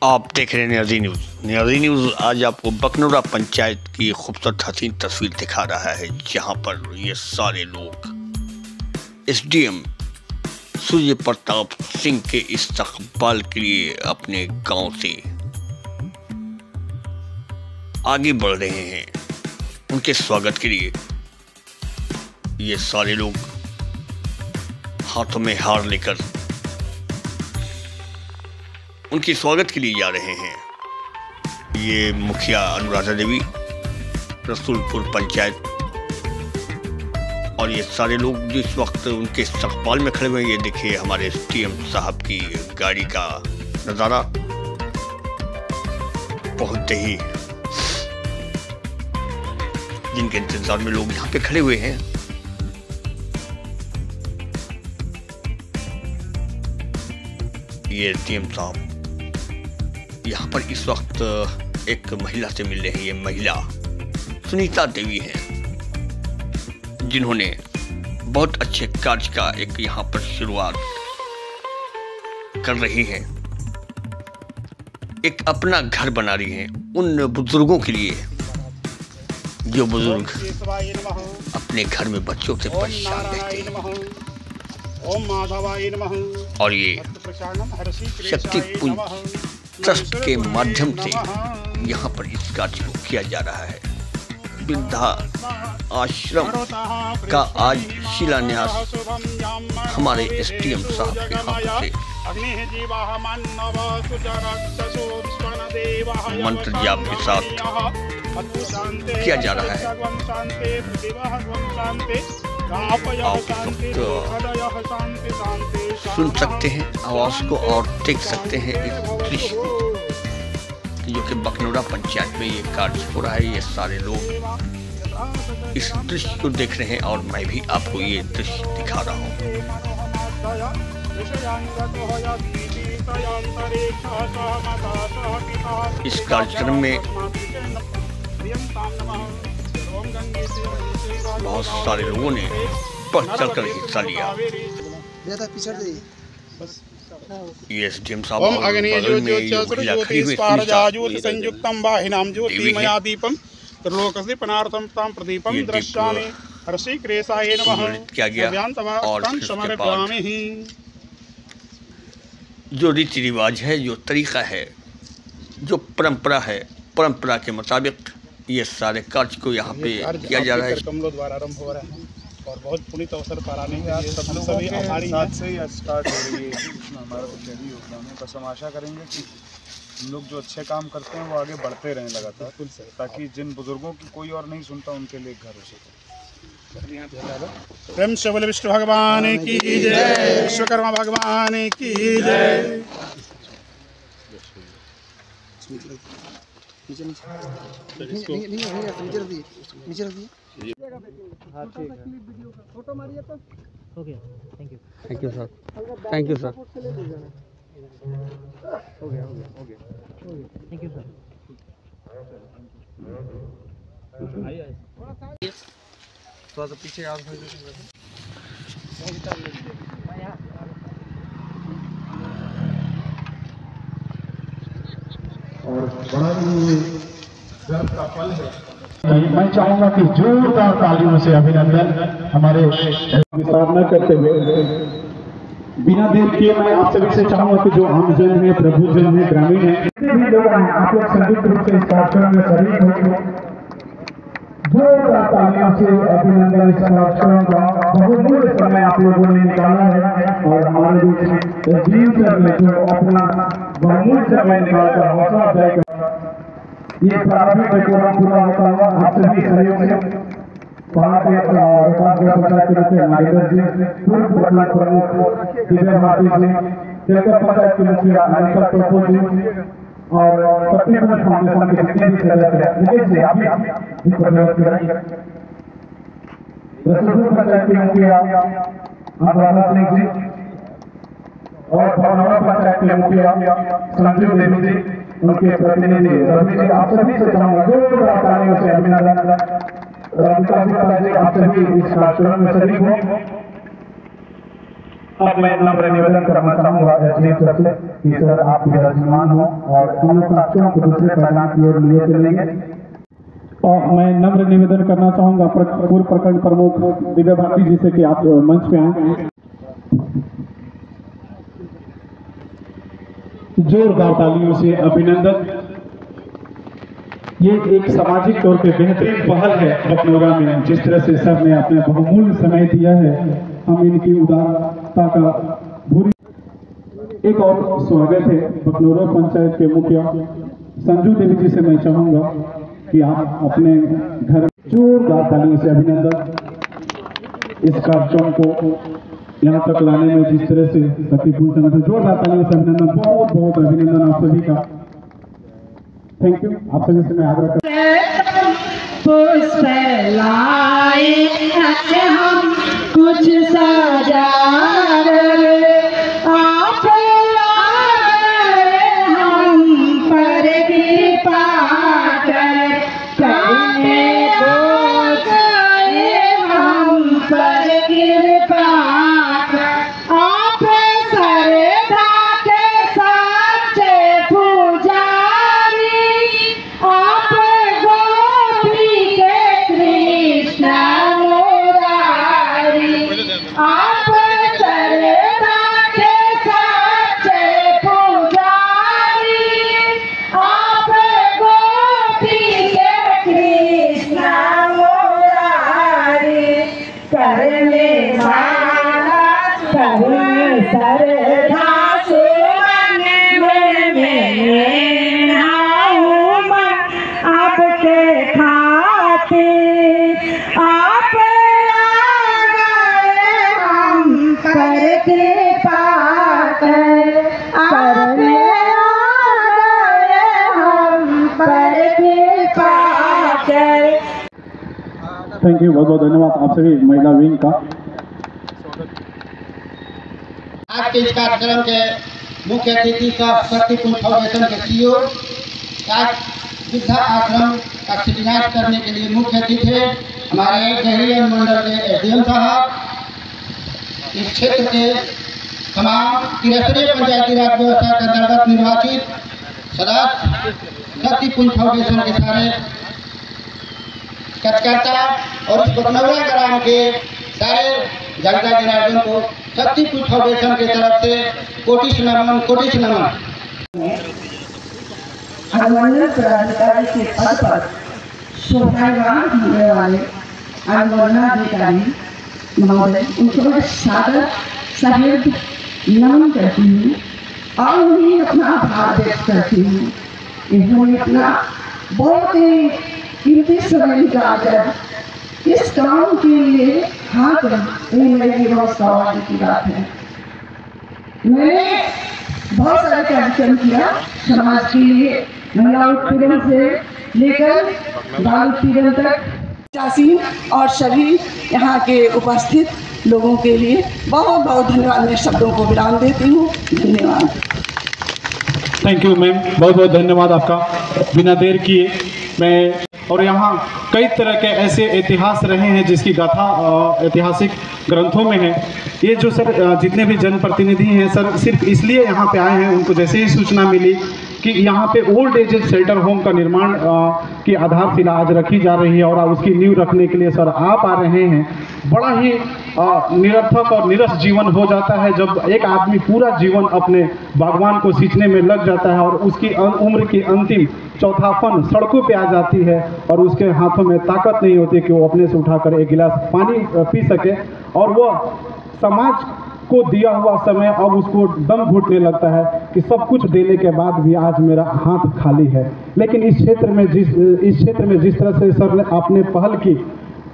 आप देख रहे हैं न्याजी न्यूज़। न्याजी न्यूज़ आज आपको बकनौरा पंचायत की खूबसूरत हसीन तस्वीर दिखा रहा है, जहां पर ये सारे लोग एसडीएम सूर्य प्रताप सिंह के इस्तकबाल के लिए अपने गांव से आगे बढ़ रहे हैं। उनके स्वागत के लिए ये सारे लोग हाथों में हार लेकर उनके स्वागत के लिए जा रहे हैं। ये मुखिया अनुराधा देवी, रसूलपुर पंचायत, और ये सारे लोग जो इस वक्त उनके इस्तकबाल में खड़े हुए हैं। ये देखिए हमारे एसडीएम साहब की गाड़ी का नज़ारा। पहुंचते ही जिनके इंतजार में लोग यहाँ पे खड़े हुए हैं, ये एसडीएम साहब यहाँ पर इस वक्त एक महिला से मिल रहे हैं। ये महिला सुनीता देवी है, जिन्होंने बहुत अच्छे कार्य का एक यहाँ पर शुरुआत कर रही हैं। एक अपना घर बना रही हैं उन बुजुर्गों के लिए जो बुजुर्ग अपने घर में बच्चों से परेशान रहते हैं। और ये शक्ति पुंज ट्रस्ट के माध्यम से यहाँ पर इस कार्य को किया जा रहा है। वृद्धा आश्रम का आज शिलान्यास हमारे एसडीएम साहब के हाथ से मंत्र जाप के साथ किया जा रहा है। आप सुन सकते हैं आवाज को और देख सकते हैं इस दृश्य को, जो कि बकनौरा पंचायत में ये कार्य हो रहा है। ये सारे लोग इस दृश्य को देख रहे हैं और मैं भी आपको ये दृश्य दिखा रहा हूँ। इस कार्यक्रम में बहुत सारे लोगों ने बढ़ चढ़कर हिस्सा लिया। ये एसडीएम साहब बगल में महिला खड़ी हुई संयुक्तम वाहिनाम ज्योति मया दीपम त्रिलोकस्य पनार्थम ताम प्रदीपम दृश्यामि हर्षि क्रेसाय नमः किया गया। और जो रीति रिवाज है, जो तरीका है, जो परंपरा है, परंपरा के मुताबिक ये सारे कार्य को यहाँ पे किया जा रहा है। कमलों द्वारा आरंभ हो रहा है और बहुत पुनीत अवसर पर आने के बाद सभी हमारी साथ से ही स्टार्ट हो रही है। इसमें हमारा तो शहरी योगदान है। बस हम आशा करेंगे कि हम लोग जो अच्छे काम करते हैं वो आगे बढ़ते रहें लगातार, ताकि जिन बुजुर्गों की कोई और नहीं सुनता उनके लिए घर हो सके। प्रेम से बोले विष्णु भगवान की जय, विश्वकर्मा भगवान की जय। फोटो मारिए तो okay. Thank you sir, thank you sir, हो गया थैंक यू सर। थोड़ा सा पीछे आओ। और बड़ा ही गर्व का पल है। मैं चाहूंगा कि जोरदार तालियों से अभिनंदन हमारे विस्तार न करते हुए बिना देर किए मैं आप सभी से चाहूंगा कि जो आमजन है, प्रभुजन है, ग्रामीण है, जितने भी लोग हैं, आप लोग संयुक्त रूप से इस कार्यक्रम में शरीक होंगे। जोरदार तालियों से अभिनंदन इस कार्यक्रम का। बहुमूल्य समय आप लोगों ने निकाला है और हमारे बीच में एसडीएम सर ने जो अपना बहुमूल्य समय निकालकर हौसला अफजाई ये प्रारंभिक कार्यक्रम पूरा होता हुआ आप सभी सहयोग से वहाँ के विकासगढ़ पंचायत के रूप में नागेंद्र जी, पूर्व ब्लॉक प्रमुख दिव्या भारती जी, तेलकर पंचायत के मुखिया अनिता टोपो जी और सत्यपुर फाउंडेशन के जितने भी सदस्य हैं, मुकेश जी आप भी प्रयोग करें। रसूलपुर पंचायत के मुखिया अनुराधा सिंह जी और बकनौरा पंचायत के मुखिया संजू देवी जी, उनके प्रतिनिधि रवि जी, आप सभी से चाहूंगा जोरदार तालियों से अभिनंदन। राधिका जी आप सभी इस कार्यक्रम में शरीक हो। अब मैं नम्र निवेदन करना चाहूंगा एसडीएम सर से कि सर आप विराजमान हो और हम लोग साथियों को दूसरे पैगाम की ओर लिए चलेंगे। और मैं नम्र निवेदन करना चाहूंगा पूर्व प्रखंड प्रमुख दिव्या भारती जी से कि आप मंच पे आए। जोरदार तालियों से अभिनंदन। ये एक सामाजिक तौर पे बेहतरीन पहल है बकनौरा में, जिस तरह से सर ने अपने बहुमूल्य समय दिया है, हम इनकी उदारता का भूरी। एक और स्वागत है बकनौरा पंचायत के मुखिया संजू देवी जी से मैं चाहूंगा कि आप अपने घर जोरदार तालियों से अभिनंदन। इस कार्यक्रम को यहाँ तक लाने में जिस तरह से सतीपुर संगठन जोरदार तालियों से अभिनंदन, बहुत बहुत अभिनंदन आप सभी का। Thank you. आप सभी से मैं आग्रह करता हूं पुष्प लाए हम कुछ सजा आप हम पर कृपा करने हम पर कृपा आप श्रद्धा के सच्चे पुजारी आप गोपी के कृष्ण मुरारी आप श्रद्धा के सच्चे पुजारी आप गोपी के कृष्ण मुरारी करने वाला करने श्रद्धा सुमन में आपके खातिर आप हम पर कृपा करने हम पर कृपा कर। थैंक यू, बहुत बहुत धन्यवाद आप सभी महिला विंग का। आज के इस कार्यक्रम के मुख्य अतिथि का शक्तिपुंज फाउंडेशन के सीईओ आज वृद्धा आश्रम का शिलान्यास करने के लिए मुख्य अतिथि है हमारे गहरी मंडल के एसडीएम साहब। इस क्षेत्र के तमाम त्रिस्तरीय पंचायती राज व्यवस्था के अंतर्गत निर्वाचित सदस्य शक्तिपुंज फाउंडेशन के सारे कार्यकर्ता और इस बकनौरा ग्राम के सारे जनता जनार्दन को शक्तिपुंज फाउंडेशन की तरफ से कोटि नमन कोटि नमन। अनुमंडल पदाधिकारी के पद पर शोभायमान होने वाले अनुमंडलाधिकारी महोदय उनको मैं सादर सहृदय नमन करती हूँ और उन्हें अपना आभार व्यक्त करती हूँ। इन्होंने अपना बहुत ही कीमती समय निकालकर इस काम के लिए हाथ मेरी बहुत सवाल की बात है। मैंने बहुत सारे कार्यक्रम किया समाज के लिए, महिला उत्पीड़न से लेकर बाल उत्पीड़न तक, चासीन और सभी यहाँ के उपस्थित लोगों के लिए बहुत बहुत धन्यवाद। मैं शब्दों को विराम देती हूँ। धन्यवाद। थैंक यू मैम, बहुत बहुत धन्यवाद आपका। बिना देर किए मैं और यहाँ कई तरह के ऐसे इतिहास रहे हैं जिसकी गाथा ऐतिहासिक ग्रंथों में है। ये जो सर जितने भी जनप्रतिनिधि हैं सर सिर्फ इसलिए यहाँ पे आए हैं, उनको जैसे ही सूचना मिली कि यहाँ पे ओल्ड एज शेल्टर होम का निर्माण की आधारशिला आज रखी जा रही है और उसकी नींव रखने के लिए सर आप आ रहे हैं। बड़ा ही निरर्थक और निरस जीवन हो जाता है जब एक आदमी पूरा जीवन अपने बागवान को सींचने में लग जाता है और उसकी उम्र की अंतिम चौथापन सड़कों पे आ जाती है और उसके हाथों में ताकत नहीं होती कि वो अपने से उठाकर एक गिलास पानी पी सके और वो समाज को दिया हुआ समय अब उसको दम घुटने लगता है कि सब कुछ देने के बाद भी आज मेरा हाथ खाली है। लेकिन इस क्षेत्र में जिस तरह से सर ने आपने पहल की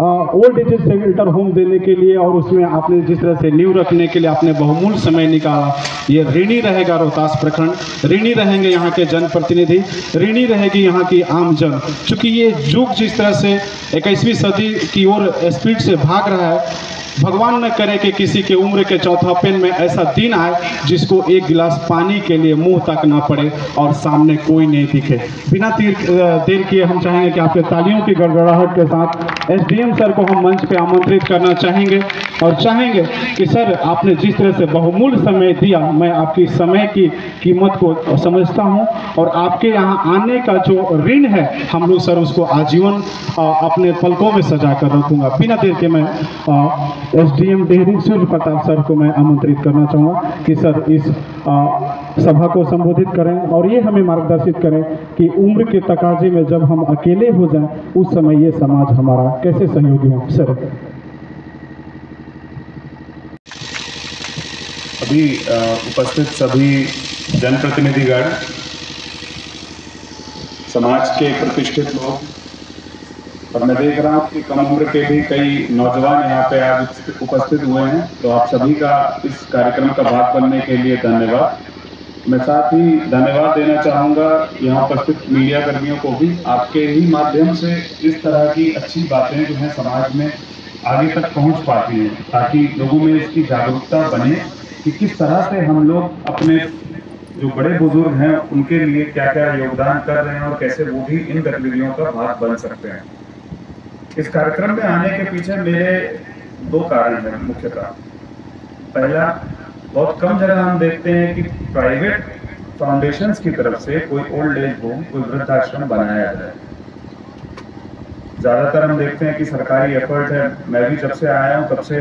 ओल्ड एज शेल्टर होम देने के लिए और उसमें आपने जिस तरह से नींव रखने के लिए आपने बहुमूल्य समय निकाला, ये ऋणी रहेगा रोहतास प्रखंड, ऋणी रहेंगे यहाँ के जनप्रतिनिधि, ऋणी रहेगी यहाँ की आम जन। चूँकि ये युग जिस तरह से 21वीं सदी की ओर स्पीड से भाग रहा है, भगवान न करे कि किसी के उम्र के चौथापन में ऐसा दिन आए जिसको एक गिलास पानी के लिए मुंह तक ना पड़े और सामने कोई नहीं दिखे। बिना देर किए हम चाहेंगे कि आपके तालियों की गड़गड़ाहट के साथ एसडीएम सर को हम मंच पे आमंत्रित करना चाहेंगे और चाहेंगे कि सर आपने जिस तरह से बहुमूल्य समय दिया, मैं आपकी समय की कीमत को समझता हूं और आपके यहाँ आने का जो ऋण है हम लोग सर उसको आजीवन अपने पलकों में सजा कर रखूंगा। बिना देर के मैं एसडीएम डेहरी सूर्य प्रताप सर को मैं आमंत्रित करना चाहूँगा कि सर इस सभा को संबोधित करें और ये हमें मार्गदर्शित करें कि उम्र के तकाजे में जब हम अकेले हो जाएं उस समय ये समाज हमारा कैसे सहयोगी हो। सर अभी उपस्थित सभी जनप्रतिनिधिगण, समाज के प्रतिष्ठित लोग, और मैं देख रहा हूँ कि कम उम्र के भी कई नौजवान यहाँ पे आज उपस्थित हुए हैं, तो आप सभी का इस कार्यक्रम का भाग बनने के लिए धन्यवाद। मैं साथ ही धन्यवाद देना चाहूँगा यहाँ उपस्थित मीडिया कर्मियों को भी। आपके ही माध्यम से इस तरह की अच्छी बातें जो हैं समाज में आगे तक पहुँच पाती हैं, ताकि लोगों में इसकी जागरूकता बने कि किस तरह से हम लोग अपने जो बड़े बुजुर्ग हैं उनके लिए क्या क्या योगदान कर रहे हैं और कैसे वो भी इन गतिविधियों का भाग बन सकते हैं। इस कार्यक्रम में आने के पीछे मेरे दो कारण हैं मुख्यतः। पहला, बहुत कम जगह हम देखते हैं कि प्राइवेट फाउंडेशंस की तरफ से कोई ओल्ड एज होम, कोई वृद्धाश्रम बनाया जाए। ज़्यादातर हम देखते हैं कि सरकारी एफर्ट है। मैं भी जब से आया हूँ तब से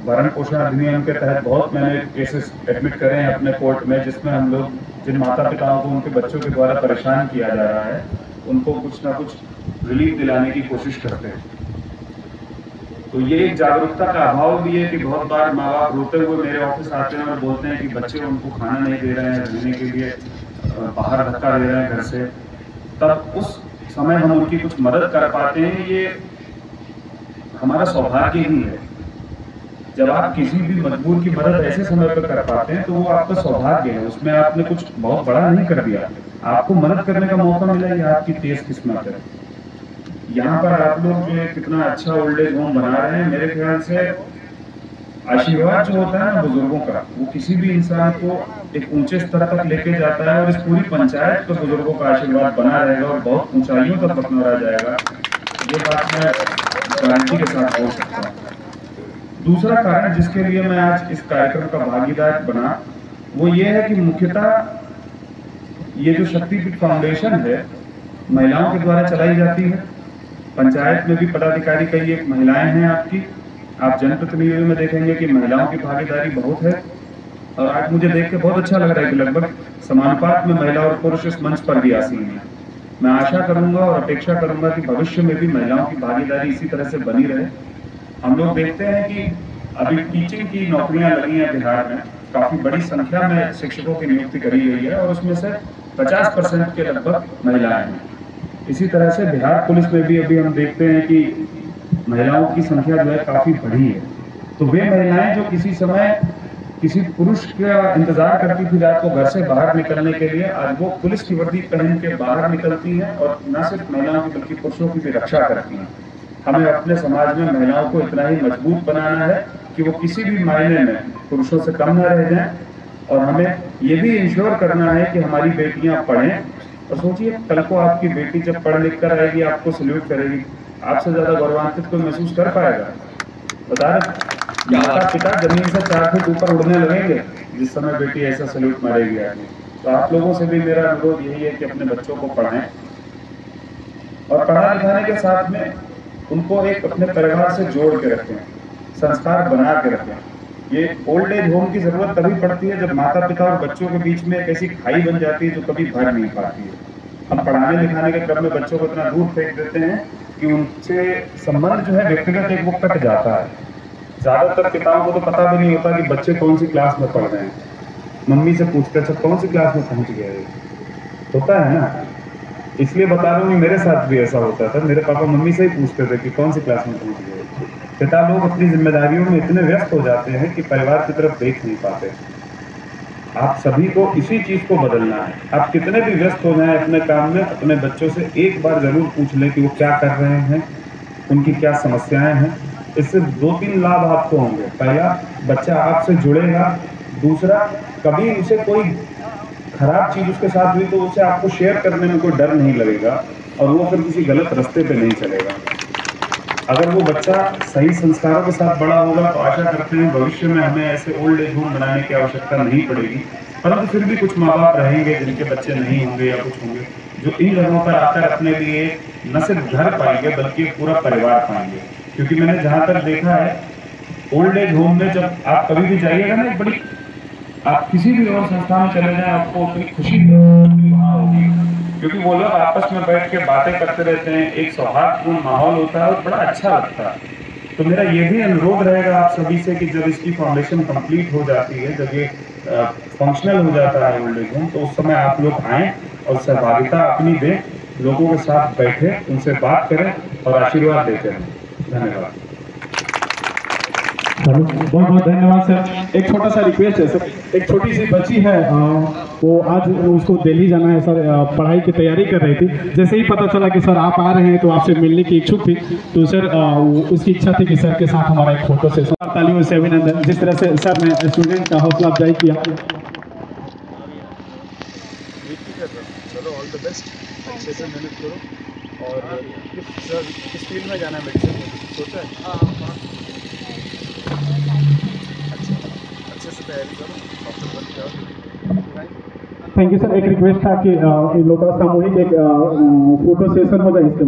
भरण पोषण अधिनियम के तहत बहुत मैंने केसेस एडमिट करे हैं अपने कोर्ट में, जिसमें हम लोग जिन माता पिताओं को उनके बच्चों के द्वारा परेशान किया जा रहा है उनको कुछ ना कुछ रिलीफ दिलाने की कोशिश करते हैं। तो ये एक जागरूकता का अभाव भी है कि बहुत बार माँ बाप रोते हुए मेरे ऑफिस आते हैं और बोलते हैं कि बच्चे उनको खाना नहीं दे रहे हैं, रहने के लिए बाहर धक्का दे रहे हैं घर से। तब उस समय हम उनकी कुछ मदद कर पाते हैं, ये हमारा सौभाग्य ही है। जब आप किसी भी मजबूर की मदद ऐसे समय पर कर पाते हैं तो वो आपका सौभाग्य है, उसमें आपने कुछ बहुत बड़ा नहीं कर दिया, आपको मदद करने का मौका मिला, ये आपकी तेज किस्मत है। यहाँ पर आप लोग जो कितना अच्छा ओल्ड एज होम बना रहे हैं, मेरे ख्याल से आशीर्वाद जो होता है ना बुजुर्गों का, वो किसी भी इंसान को एक ऊंचे स्तर तक लेके जाता है और इस पूरी पंचायत को बुजुर्गों का आशीर्वाद बना रहेगा और बहुत ऊंचाइयों तक पकड़ा जाएगा। ये बात मैं गारंटी के साथ बोल सकता हूँ। दूसरा कारण जिसके लिए मैं आज इस कार्यक्रम का भागीदार बना वो ये है कि मुख्यतः ये जो शक्तिपीठ फाउंडेशन है महिलाओं के द्वारा चलाई जाती है। पंचायत में भी पदाधिकारी कई एक महिलाएं हैं आपकी। आप जनप्रतिनिधियों में देखेंगे कि महिलाओं की भागीदारी बहुत है और आज मुझे देख के बहुत अच्छा लग रहा है कि लगभग समानुपात में महिला और पुरुष इस मंच पर भी आसीन हैं। मैं आशा करूंगा और अपेक्षा करूंगा कि भविष्य में भी महिलाओं की भागीदारी इसी तरह से बनी रहे। हम लोग देखते हैं कि अभी टीचिंग की नौकरियां लगी हैं बिहार में, काफी बड़ी संख्या में शिक्षकों की नियुक्ति करी गई है और उसमें से 50% के लगभग महिलाएं हैं। इसी तरह से बिहार पुलिस में भी अभी हम देखते हैं कि महिलाओं की संख्या जो है काफी बढ़ी है। तो वे महिलाएं जो किसी समय किसी पुरुष का इंतजार करती थी रात को घर से बाहर निकलने के लिए, आज वो पुलिस की वर्दी पहन के बाहर निकलती है और न सिर्फ महिलाओं की बल्कि पुरुषों की भी रक्षा करती हैं। हमें अपने समाज में महिलाओं को इतना ही मजबूत बनाना है कि वो किसी भी मायने में पुरुषों से कम न रह जाएं और हमें ये भी इंश्योर करना है कि हमारी बेटियां पढ़ें। और सोचिए, कल को आपकी बेटी जब पढ़ लिख कर आएगी आपको सल्यूट करेगी, आपसे ज्यादा गौरवान्वित कोई महसूस कर पाएगा? बता रहे माता पिता जमीन से 4 फीट ऊपर उड़ने लगेंगे जिस समय बेटी ऐसा सल्यूट मारेगी। तो आप लोगों से भी मेरा अनुरोध यही है कि अपने बच्चों को पढ़ाएं और पढ़ा लिखाने के साथ में उनको एक अपने परिवार से जोड़ के रखें, संस्कार बना के रखें। ये ओल्ड एज होम की जरूरत तभी पड़ती है जब माता पिता और बच्चों के बीच में एक ऐसी खाई बन जाती है जो कभी भर नहीं पाती है। हम पढ़ाने लिखाने के क्रम में बच्चों को इतना दूर फेंक देते हैं कि उनसे संबंध जो है व्यक्तिगत एक वो कट जाता है। ज्यादातर पिताओं को तो पता भी नहीं होता कि बच्चे कौन सी क्लास में पढ़ रहे हैं। मम्मी से पूछते हैं कौन सी क्लास में पहुंच गए, होता है ना। इसलिए बता रहा हूँ, मेरे साथ भी ऐसा होता था। मेरे पापा मम्मी से ही पूछते थे कि कौन सी क्लास में पहुंच गए। पिता लोग अपनी जिम्मेदारियों में इतने व्यस्त हो जाते हैं कि परिवार की तरफ देख नहीं पाते। आप सभी को इसी चीज को बदलना है। आप कितने भी व्यस्त हो जाएं अपने काम में, अपने बच्चों से एक बार जरूर पूछ लें कि वो क्या कर रहे हैं, उनकी क्या समस्याएं हैं। इससे 2-3 लाभ आपको होंगे। पहला, बच्चा आपसे जुड़ेगा। दूसरा, कभी उसे कोई खराब चीज़ उसके साथ हुई तो उसे आपको शेयर करने में कोई डर नहीं लगेगा और वो फिर किसी गलत रास्ते पे नहीं चलेगा। अगर वो बच्चा सही संस्कारों के साथ बड़ा होगा तो आशा करते हैं भविष्य में हमें ऐसे ओल्ड एज होम बनाने की आवश्यकता नहीं पड़ेगी। परंतु फिर भी कुछ माँ बाप रहेंगे जिनके बच्चे नहीं होंगे या कुछ होंगे, जो इन जगहों पर आकर अपने लिए न सिर्फ घर पाएंगे बल्कि पूरा परिवार पाएंगे। क्योंकि मैंने जहाँ तक देखा है, ओल्ड एज होम में जब आप कभी भी जाइएगा ना, एक बड़ी, आप किसी भी और संस्था में चले जाएं, आपको उतनी खुशी वहाँ होगी, क्योंकि वो लोग आपस में बैठ के बातें करते रहते हैं, एक सौहार्दपूर्ण माहौल होता है और बड़ा अच्छा लगता है। तो मेरा ये भी अनुरोध रहेगा आप सभी से कि जब इसकी फाउंडेशन कंप्लीट हो जाती है, जब ये फंक्शनल हो जाता है ओल्ड एज होम, तो उस समय आप लोग आएँ और सहभागिता अपनी दें, लोगों के साथ बैठे, उनसे बात करें और आशीर्वाद देते हैं। धन्यवाद। बहुत बहुत धन्यवाद सर। एक छोटा सा रिक्वेस्ट है सर, एक छोटी सी बच्ची है, वो आज उसको दिल्ली जाना है सर, पढ़ाई की तैयारी कर रही थी। जैसे ही पता चला कि सर आप आ रहे हैं तो आपसे मिलने की इच्छुक थी, तो सर उसकी इच्छा थी कि सर के साथ हमारा एक फोटो सेशन। तालियों से अभिनंदन। जिस तरह से सर ने स्टूडेंट का हौसला अफजाई किया। चलो, ऑल द बेस्ट, अच्छे से मेहनत करो। और किस फील्ड में जाना है, मेडिसिन में सोचा है? हाँ, अच्छे से तैयारी करो, डॉक्टर बन जाओ। Thank you sir. एक रिक्वेस्ट था कि इन लोगों का सामूहिक एक फोटो सेशन हो जाए इसके